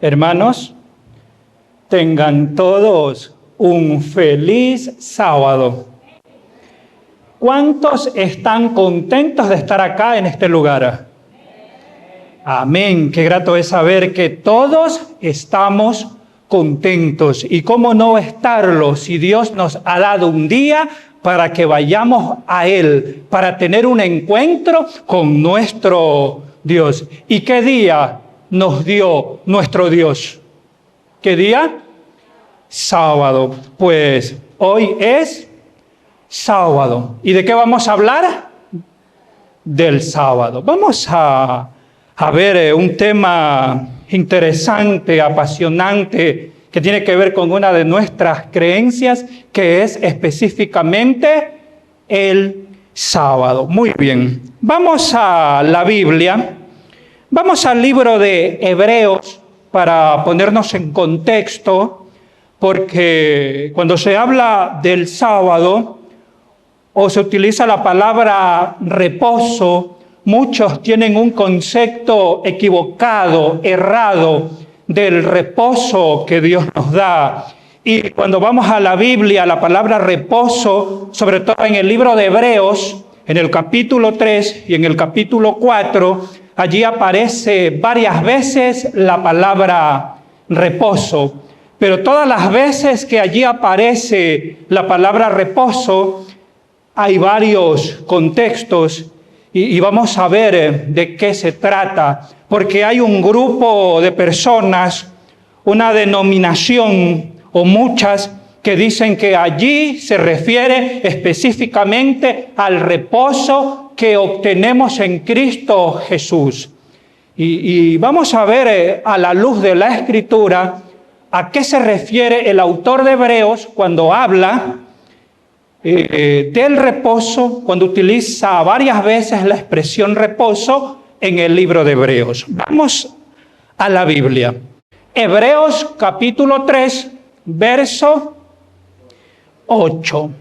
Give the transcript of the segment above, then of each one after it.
Hermanos, tengan todos un feliz sábado. ¿Cuántos están contentos de estar acá en este lugar? Amén. Qué grato es saber que todos estamos contentos. ¿Y cómo no estarlo si Dios nos ha dado un día para que vayamos a Él, para tener un encuentro con nuestro Dios? ¿Y qué día nos dio nuestro Dios? ¿Qué día? Sábado. Pues hoy es sábado. ¿Y de qué vamos a hablar? Del sábado. Vamos a ver un tema interesante, apasionante, que tiene que ver con una de nuestras creencias, que es específicamente el sábado. Muy bien. Vamos a la Biblia. Vamos al libro de Hebreos para ponernos en contexto, porque cuando se habla del sábado o se utiliza la palabra reposo, muchos tienen un concepto equivocado, errado, del reposo que Dios nos da. Y cuando vamos a la Biblia, la palabra reposo, sobre todo en el libro de Hebreos, en el capítulo 3 y en el capítulo 4, allí aparece varias veces la palabra reposo. Pero todas las veces que allí aparece la palabra reposo, hay varios contextos y vamos a ver de qué se trata. Porque hay un grupo de personas, una denominación o muchas, que dicen que allí se refiere específicamente al reposo que obtenemos en Cristo Jesús. Y vamos a ver a la luz de la Escritura a qué se refiere el autor de Hebreos cuando habla del reposo, cuando utiliza varias veces la expresión reposo en el libro de Hebreos. Vamos a la Biblia. Hebreos capítulo 3, verso 8.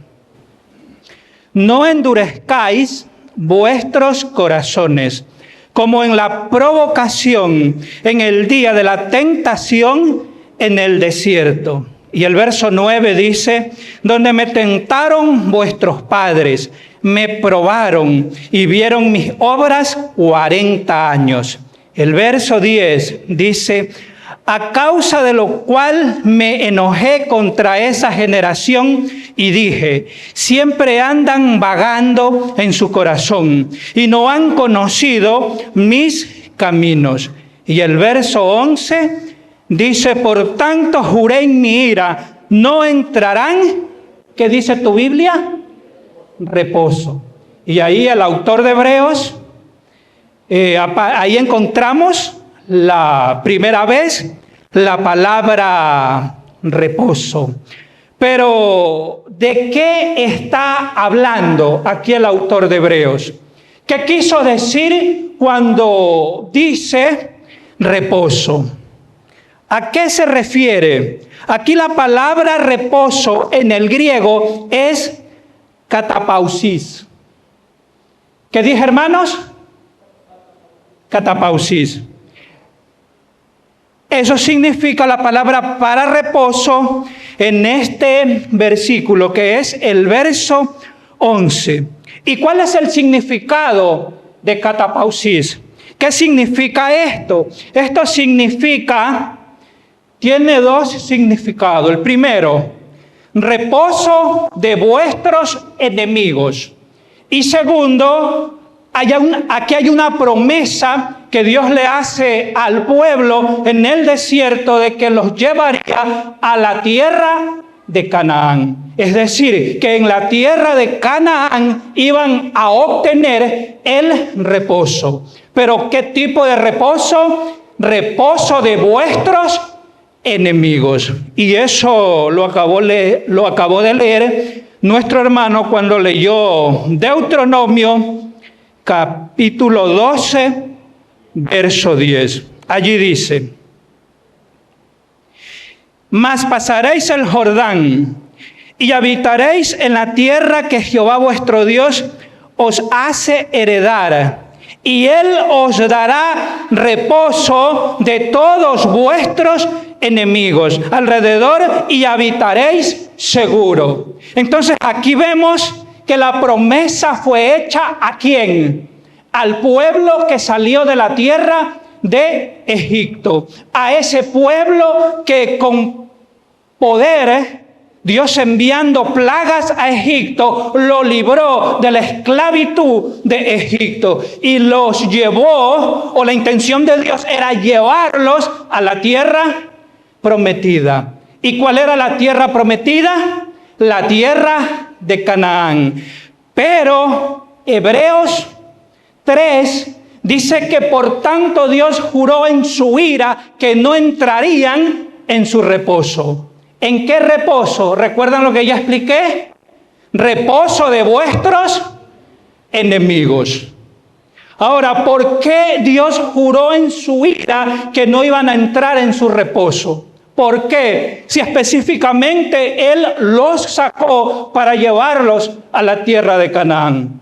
No endurezcáis vuestros corazones, como en la provocación, en el día de la tentación en el desierto. Y el verso 9 dice, donde me tentaron vuestros padres, me probaron y vieron mis obras 40 años. El verso 10 dice, a causa de lo cual me enojé contra esa generación y dije, siempre andan vagando en su corazón y no han conocido mis caminos. Y el verso 11 dice, por tanto juré en mi ira, no entrarán, ¿qué dice tu Biblia? Reposo. Y ahí el autor de Hebreos, ahí encontramos la primera vez la palabra reposo. Pero, ¿de qué está hablando aquí el autor de Hebreos? ¿Qué quiso decir cuando dice reposo? ¿A qué se refiere? Aquí la palabra reposo en el griego es catapausis. ¿Qué dije, hermanos? Catapausis. Eso significa la palabra para reposo en este versículo, que es el verso 11. ¿Y cuál es el significado de catapausis? ¿Qué significa esto? Esto significa, tiene dos significados. El primero, reposo de vuestros enemigos. Y segundo, aquí hay una promesa que Dios le hace al pueblo en el desierto de que los llevaría a la tierra de Canaán. Es decir, que en la tierra de Canaán iban a obtener el reposo. Pero ¿qué tipo de reposo? Reposo de vuestros enemigos. Y eso lo acabó de leer nuestro hermano cuando leyó Deuteronomio capítulo 12, verso 10. Allí dice, mas pasaréis el Jordán y habitaréis en la tierra que Jehová vuestro Dios os hace heredar, y Él os dará reposo de todos vuestros enemigos alrededor y habitaréis seguro. Entonces aquí vemos que la promesa fue hecha ¿a quién? Al pueblo que salió de la tierra de Egipto, a ese pueblo que con poder, Dios enviando plagas a Egipto, lo libró de la esclavitud de Egipto y los llevó, o la intención de Dios era llevarlos a la tierra prometida. ¿Y cuál era la tierra prometida? La tierra de Canaán. Pero Hebreos 3 dice que por tanto Dios juró en su ira que no entrarían en su reposo. ¿En qué reposo? ¿Recuerdan lo que ya expliqué? Reposo de vuestros enemigos. Ahora, ¿por qué Dios juró en su ira que no iban a entrar en su reposo? ¿Por qué? Si específicamente Él los sacó para llevarlos a la tierra de Canaán.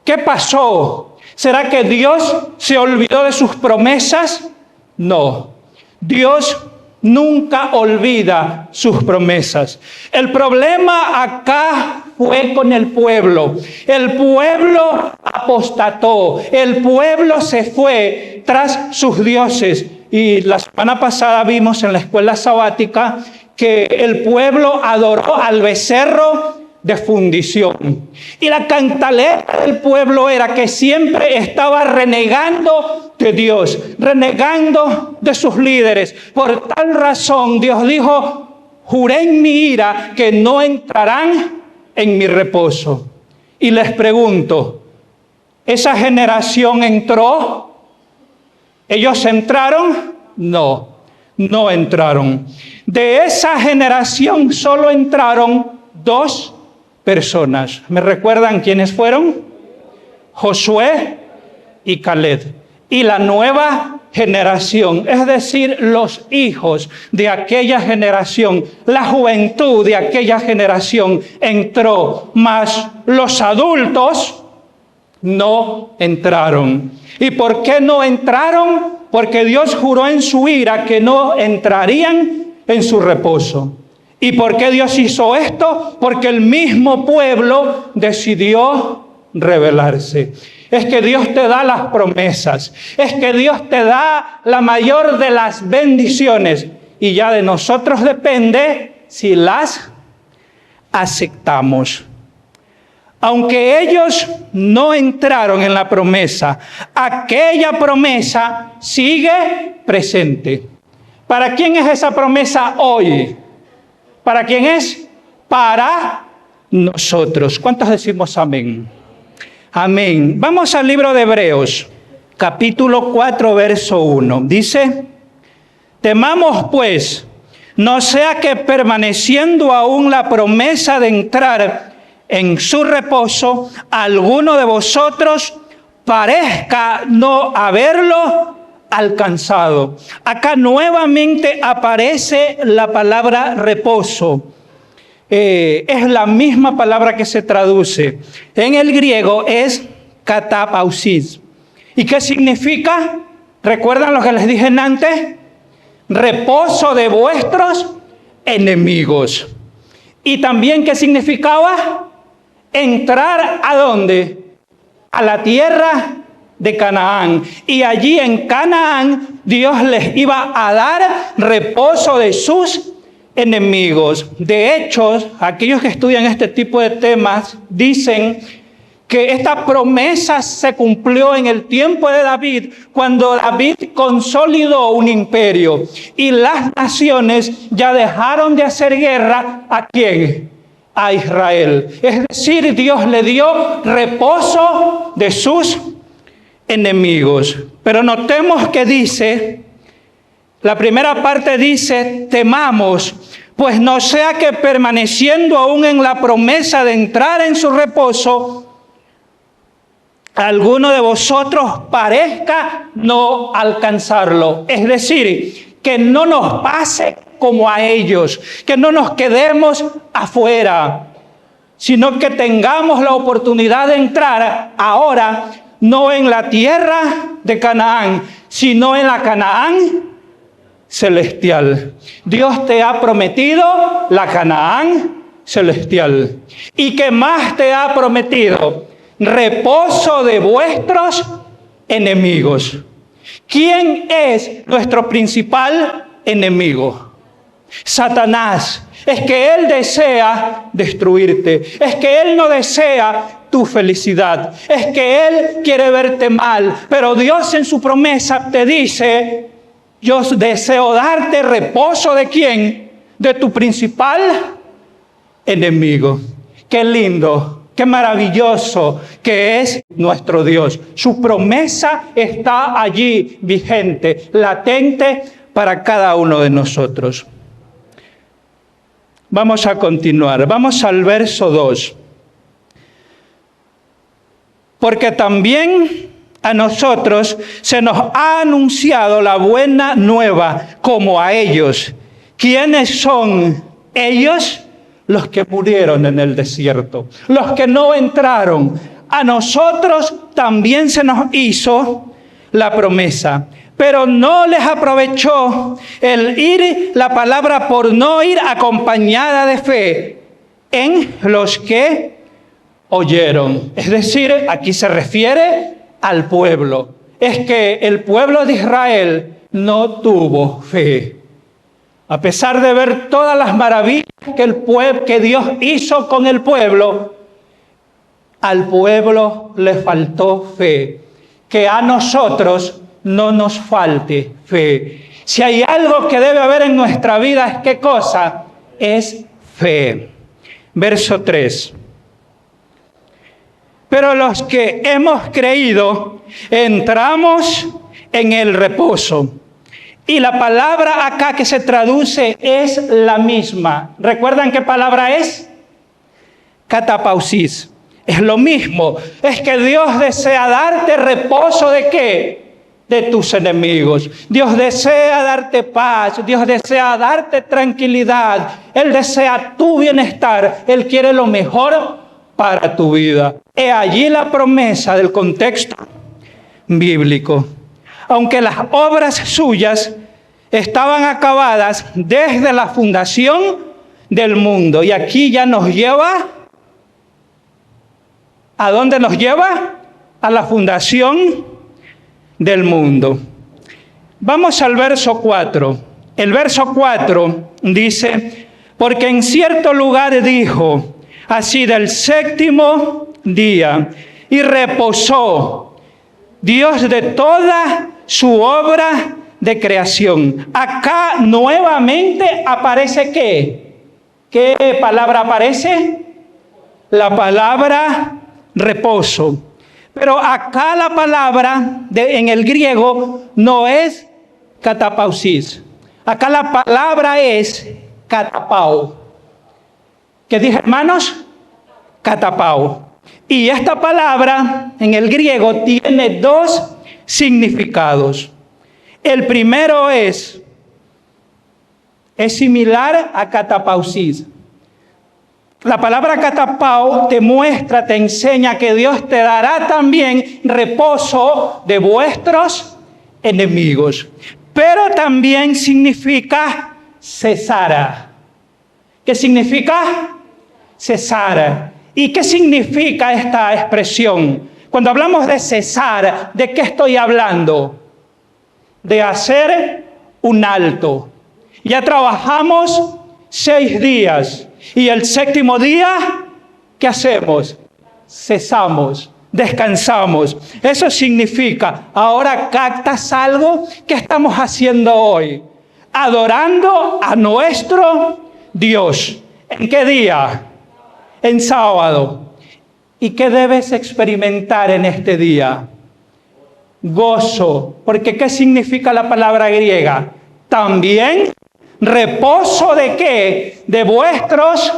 ¿Qué pasó? ¿Será que Dios se olvidó de sus promesas? No. Dios nunca olvida sus promesas. El problema acá fue con el pueblo. El pueblo apostató. El pueblo se fue tras sus dioses. Y la semana pasada vimos en la escuela sabática que el pueblo adoró al becerro de fundición. Y la cantaleta del pueblo era que siempre estaba renegando de Dios, renegando de sus líderes. Por tal razón Dios dijo, juré en mi ira que no entrarán en mi reposo. Y les pregunto, ¿esa generación entró? ¿Ellos entraron? No, no entraron. De esa generación solo entraron 2 personas. ¿Me recuerdan quiénes fueron? Josué y Caleb. Y la nueva generación, es decir, los hijos de aquella generación, la juventud de aquella generación entró, mas los adultos no entraron. ¿Y por qué no entraron? Porque Dios juró en su ira que no entrarían en su reposo. ¿Y por qué Dios hizo esto? Porque el mismo pueblo decidió rebelarse. Es que Dios te da las promesas. Es que Dios te da la mayor de las bendiciones. Y ya de nosotros depende si las aceptamos. Aunque ellos no entraron en la promesa, aquella promesa sigue presente. ¿Para quién es esa promesa hoy? ¿Para quién es? Para nosotros. ¿Cuántos decimos amén? Amén. Vamos al libro de Hebreos, capítulo 4, verso 1. Dice, temamos pues, no sea que permaneciendo aún la promesa de entrar en su reposo, alguno de vosotros parezca no haberlo alcanzado. Acá nuevamente aparece la palabra reposo. Es la misma palabra que se traduce. En el griego es katapausis. ¿Y qué significa? ¿Recuerdan lo que les dije antes? Reposo de vuestros enemigos. ¿Y también qué significaba? Entrar ¿a dónde? A la tierra de Canaán. Y allí en Canaán Dios les iba a dar reposo de sus enemigos. De hecho, aquellos que estudian este tipo de temas dicen que esta promesa se cumplió en el tiempo de David, cuando David consolidó un imperio y las naciones ya dejaron de hacer guerra. ¿A quién? A Israel. Es decir, Dios le dio reposo de sus enemigos. Pero notemos que dice, la primera parte dice, temamos, pues no sea que permaneciendo aún en la promesa de entrar en su reposo, alguno de vosotros parezca no alcanzarlo. Es decir, que no nos pase como a ellos, que no nos quedemos afuera, sino que tengamos la oportunidad de entrar ahora no en la tierra de Canaán, sino en la Canaán celestial. Dios te ha prometido la Canaán celestial. ¿Y qué más te ha prometido? Reposo de vuestros enemigos. ¿Quién es nuestro principal enemigo? Satanás. Es que él desea destruirte. Es que él no desea tu felicidad. Es que él quiere verte mal. Pero Dios en su promesa te dice: yo deseo darte reposo. ¿De quién? De tu principal enemigo. Qué lindo, qué maravilloso que es nuestro Dios. Su promesa está allí vigente, latente para cada uno de nosotros. Vamos a continuar. Vamos al verso 2. Porque también a nosotros se nos ha anunciado la buena nueva como a ellos. ¿Quiénes son ellos? Los que murieron en el desierto, los que no entraron. A nosotros también se nos hizo la promesa, pero no les aprovechó el ir, la palabra, por no ir acompañada de fe en los que oyeron. Es decir, aquí se refiere al pueblo. Es que el pueblo de Israel no tuvo fe. A pesar de ver todas las maravillas que Dios hizo con el pueblo, al pueblo le faltó fe. Que a nosotros no nos falte fe. Si hay algo que debe haber en nuestra vida, ¿es qué cosa? Es fe. Verso 3. Pero los que hemos creído, entramos en el reposo. Y la palabra acá que se traduce es la misma. ¿Recuerdan qué palabra es? Catapausis. Es lo mismo. Es que Dios desea darte reposo ¿de qué? De tus enemigos. Dios desea darte paz. Dios desea darte tranquilidad. Él desea tu bienestar. Él quiere lo mejor para tu vida. He allí la promesa del contexto bíblico. Aunque las obras suyas estaban acabadas desde la fundación del mundo. Y aquí ya nos lleva, ¿a dónde nos lleva? A la fundación del mundo. Vamos al verso 4. El verso 4 dice: porque en cierto lugar dijo, así del séptimo día, y reposó Dios de toda su obra de creación. Acá nuevamente aparece ¿qué? ¿Qué palabra aparece? La palabra reposo. Pero acá la palabra en el griego no es catapausis. Acá la palabra es catapau. ¿Qué dije, hermanos? Catapau. Y esta palabra en el griego tiene dos significados. El primero es similar a catapausis. La palabra catapau te muestra, te enseña que Dios te dará también reposo de vuestros enemigos. Pero también significa cesar. ¿Qué significa? Cesar. ¿Y qué significa esta expresión? Cuando hablamos de cesar, ¿de qué estoy hablando? De hacer un alto. Ya trabajamos 6 días y el séptimo día, ¿qué hacemos? Cesamos, descansamos. Eso significa, ahora captas algo que estamos haciendo hoy, adorando a nuestro Dios. ¿En qué día? En sábado. ¿Y qué debes experimentar en este día? Gozo. Porque ¿qué significa la palabra griega? También reposo ¿de qué? De vuestros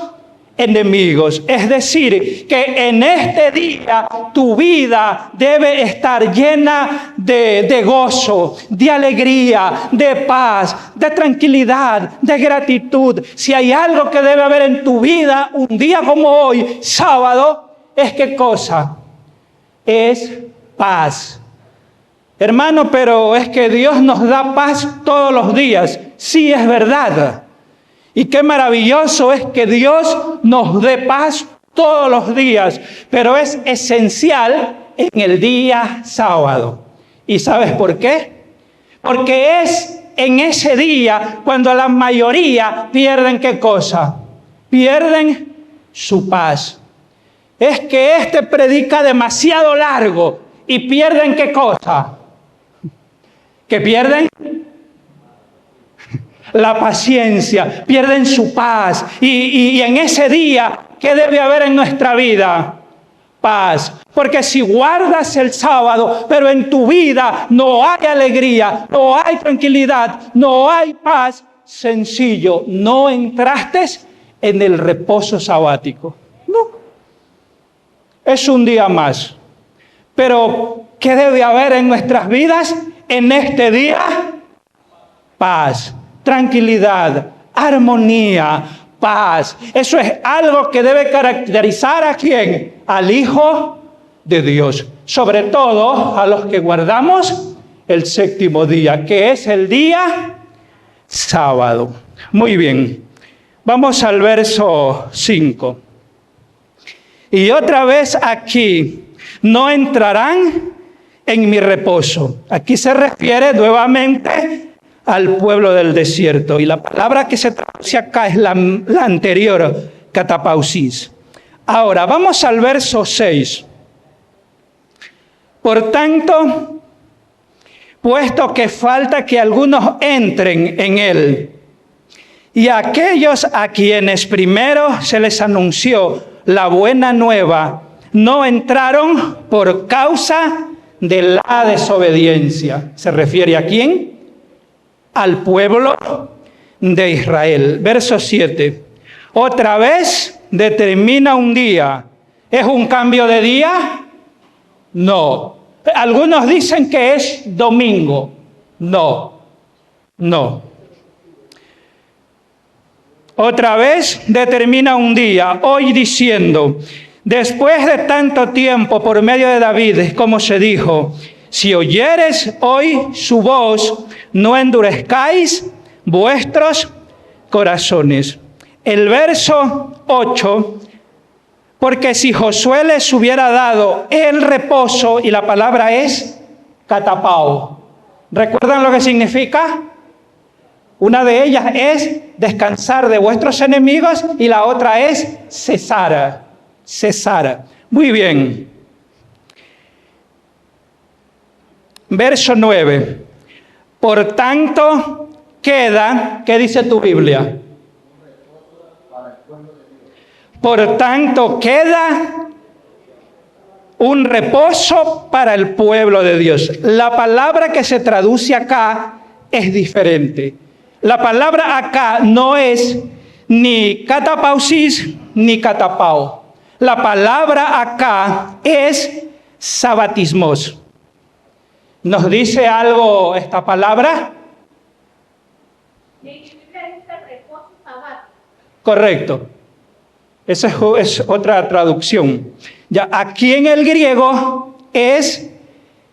enemigos. Es decir, que en este día tu vida debe estar llena de gozo, de alegría, de paz, de tranquilidad, de gratitud. Si hay algo que debe haber en tu vida un día como hoy, sábado, ¿es qué cosa? Es paz. Hermano, pero es que Dios nos da paz todos los días. Sí, es verdad. Y qué maravilloso es que Dios nos dé paz todos los días, pero es esencial en el día sábado. ¿Y sabes por qué? Porque es en ese día cuando la mayoría pierden ¿qué cosa? Pierden su paz. Es que este predica demasiado largo y pierden ¿qué cosa? ¿Que pierden? La paciencia, pierden su paz. Y en ese día, ¿qué debe haber en nuestra vida? Paz. Porque si guardas el sábado, pero en tu vida no hay alegría, no hay tranquilidad, no hay paz, sencillo, no entraste en el reposo sabático. No. Es un día más. Pero, ¿qué debe haber en nuestras vidas en este día? Paz, tranquilidad, armonía, paz. Eso es algo que debe caracterizar ¿a quién? Al Hijo de Dios. Sobre todo a los que guardamos el séptimo día, que es el día sábado. Muy bien. Vamos al verso 5. Y otra vez aquí, no entrarán en mi reposo. Aquí se refiere nuevamente al pueblo del desierto. Y la palabra que se traduce acá es la anterior, catapausis. Ahora, vamos al verso 6. Por tanto, puesto que falta que algunos entren en él, y aquellos a quienes primero se les anunció la buena nueva, no entraron por causa de la desobediencia. ¿Se refiere a quién? Al pueblo de Israel. Verso 7. Otra vez determina un día. ¿Es un cambio de día? No. Algunos dicen que es domingo. No. Otra vez determina un día, hoy diciendo, después de tanto tiempo por medio de David, como se dijo, si oyeres hoy su voz, no endurezcáis vuestros corazones. El verso 8, porque si Josué les hubiera dado el reposo, y la palabra es catapao. ¿Recuerdan lo que significa? Una de ellas es descansar de vuestros enemigos y la otra es cesar. Cesar. Muy bien. Verso 9. Por tanto, queda, ¿qué dice tu Biblia? Por tanto, queda un reposo para el pueblo de Dios. La palabra que se traduce acá es diferente. La palabra acá no es ni catapausis ni catapao. La palabra acá es sabatismos. ¿Nos dice algo esta palabra? Correcto. Esa es otra traducción. Ya, aquí en el griego es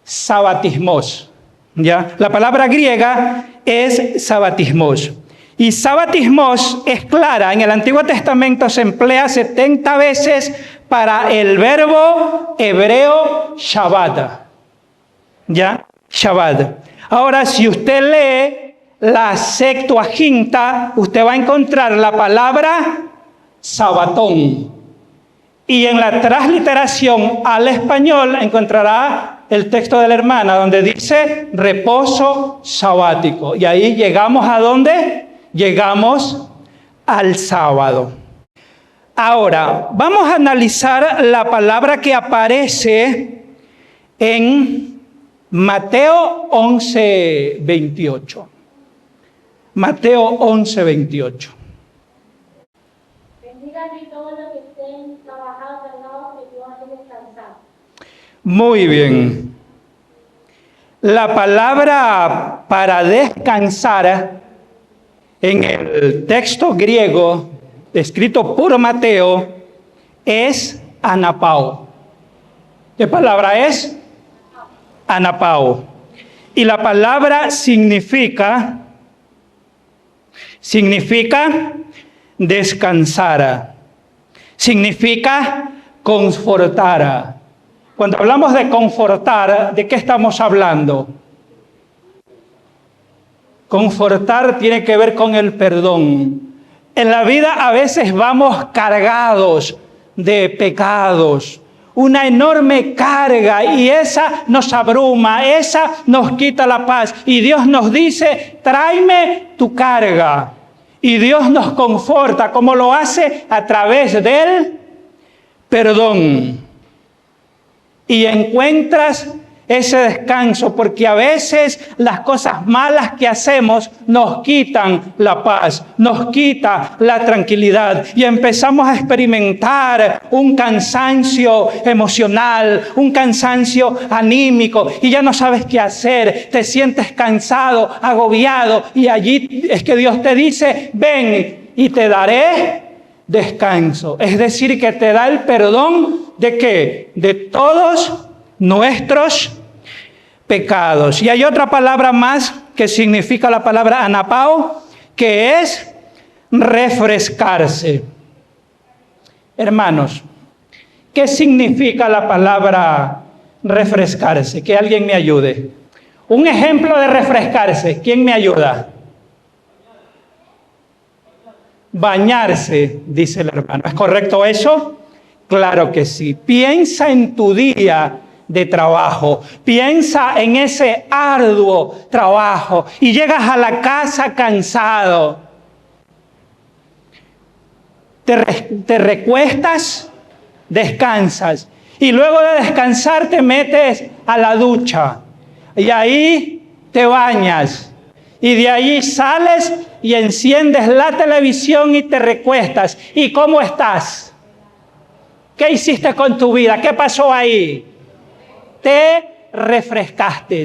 sabatismos. ¿Ya? La palabra griega es sabatismos. Y sabatismos es clara. En el Antiguo Testamento se emplea 70 veces para el verbo hebreo Shabbat. ¿Ya? Shabbat. Ahora, si usted lee la Septuaginta, usted va a encontrar la palabra sabatón. Y en la transliteración al español encontrará el texto de la hermana donde dice reposo sabático. Y ahí llegamos ¿a dónde? Llegamos al sábado. Ahora, vamos a analizar la palabra que aparece en Mateo 11:28. Mateo 11:28. Muy bien. La palabra para descansar en el texto griego escrito por Mateo es anapao. ¿Qué palabra es? anapao. Y la palabra significa descansar, significa confortar. Cuando hablamos de confortar, ¿de qué estamos hablando? Confortar tiene que ver con el perdón. En la vida a veces vamos cargados de pecados, una enorme carga, y esa nos abruma, esa nos quita la paz. Y Dios nos dice, tráeme tu carga. Y Dios nos conforta, como lo hace a través del perdón. Y encuentras ese descanso, porque a veces las cosas malas que hacemos nos quitan la paz, nos quita la tranquilidad, y empezamos a experimentar un cansancio emocional, un cansancio anímico, y ya no sabes qué hacer, te sientes cansado, agobiado, y allí es que Dios te dice, ven y te daré descanso. Es decir, que te da el perdón ¿de qué? De todos nuestros pecados. Y hay otra palabra más que significa la palabra anapao, que es refrescarse. Hermanos, ¿qué significa la palabra refrescarse? Que alguien me ayude. Un ejemplo de refrescarse, ¿quién me ayuda? Bañarse, dice el hermano. ¿Es correcto eso? Claro que sí. Piensa en tu día de trabajo, piensa en ese arduo trabajo y llegas a la casa cansado. Te recuestas, descansas, y luego de descansar te metes a la ducha y ahí te bañas, y de ahí sales y enciendes la televisión y te recuestas. ¿Y cómo estás? ¿Qué hiciste con tu vida? ¿Qué pasó ahí? Te refrescaste.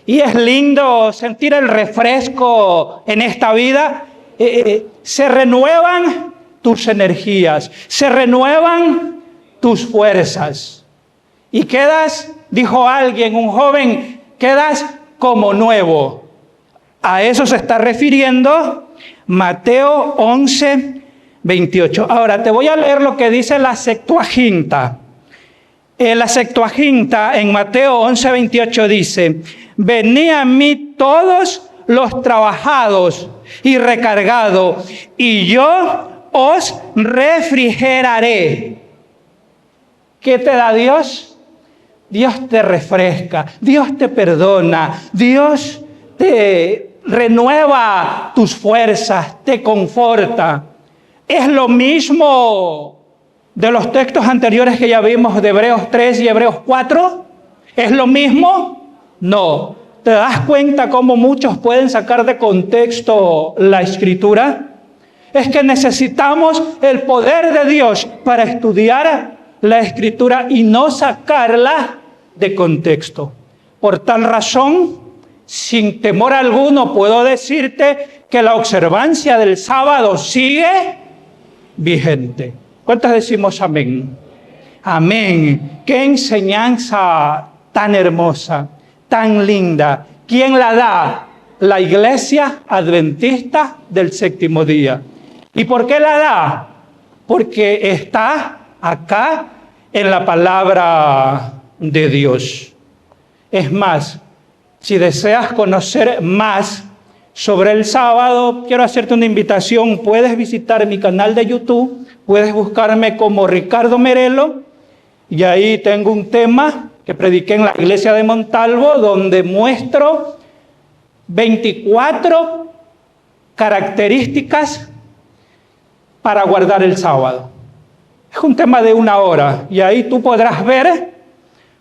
Y es lindo sentir el refresco en esta vida. Se renuevan tus energías, se renuevan tus fuerzas. Y quedas, dijo alguien, un joven, quedas como nuevo. A eso se está refiriendo Mateo 11, 28. Ahora te voy a leer lo que dice la Septuaginta. La Septuaginta en Mateo 11, 28 dice: venid a mí todos los trabajados y recargados, y yo os refrigeraré. ¿Qué te da Dios? Dios te refresca, Dios te perdona, Dios te renueva tus fuerzas, te conforta. Es lo mismo de los textos anteriores que ya vimos de Hebreos 3 y Hebreos 4. ¿Es lo mismo? No. ¿Te das cuenta cómo muchos pueden sacar de contexto la Escritura? Es que necesitamos el poder de Dios para estudiar la Escritura y no sacarla de contexto. Por tal razón, sin temor alguno, puedo decirte que la observancia del sábado sigue vigente. ¿Cuántos decimos amén? Amén. Qué enseñanza tan hermosa, tan linda. ¿Quién la da? La Iglesia Adventista del Séptimo Día. ¿Y por qué la da? Porque está acá en la palabra de Dios. Es más, si deseas conocer más sobre el sábado, quiero hacerte una invitación. Puedes visitar mi canal de YouTube, puedes buscarme como Ricardo Merelo, y ahí tengo un tema que prediqué en la iglesia de Montalvo, donde muestro 24 características para guardar el sábado. Es un tema de 1 hora, y ahí tú podrás ver,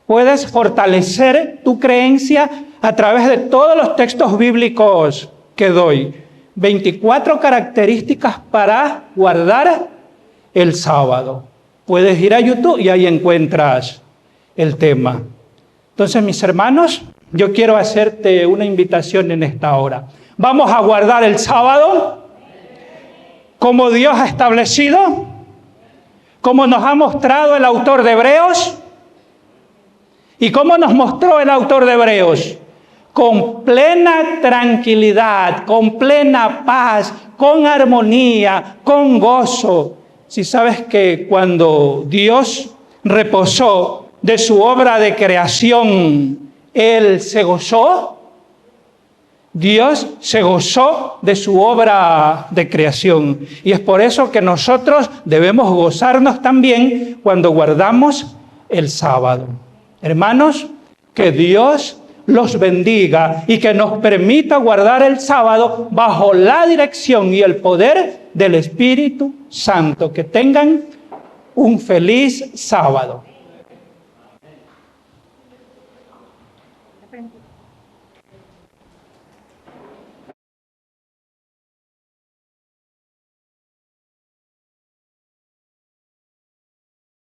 puedes fortalecer tu creencia a través de todos los textos bíblicos que doy. 24 características para guardar el sábado. Puedes ir a YouTube y ahí encuentras el tema. Entonces, mis hermanos, yo quiero hacerte una invitación en esta hora. Vamos a guardar el sábado como Dios ha establecido, como nos ha mostrado el autor de Hebreos. ¿Y cómo nos mostró el autor de Hebreos? Con plena tranquilidad, con plena paz, con armonía, con gozo. Si sabes que cuando Dios reposó de su obra de creación, Él se gozó. Dios se gozó de su obra de creación. Y es por eso que nosotros debemos gozarnos también cuando guardamos el sábado. Hermanos, que Dios los bendiga y que nos permita guardar el sábado bajo la dirección y el poder del Espíritu Santo. Que tengan un feliz sábado.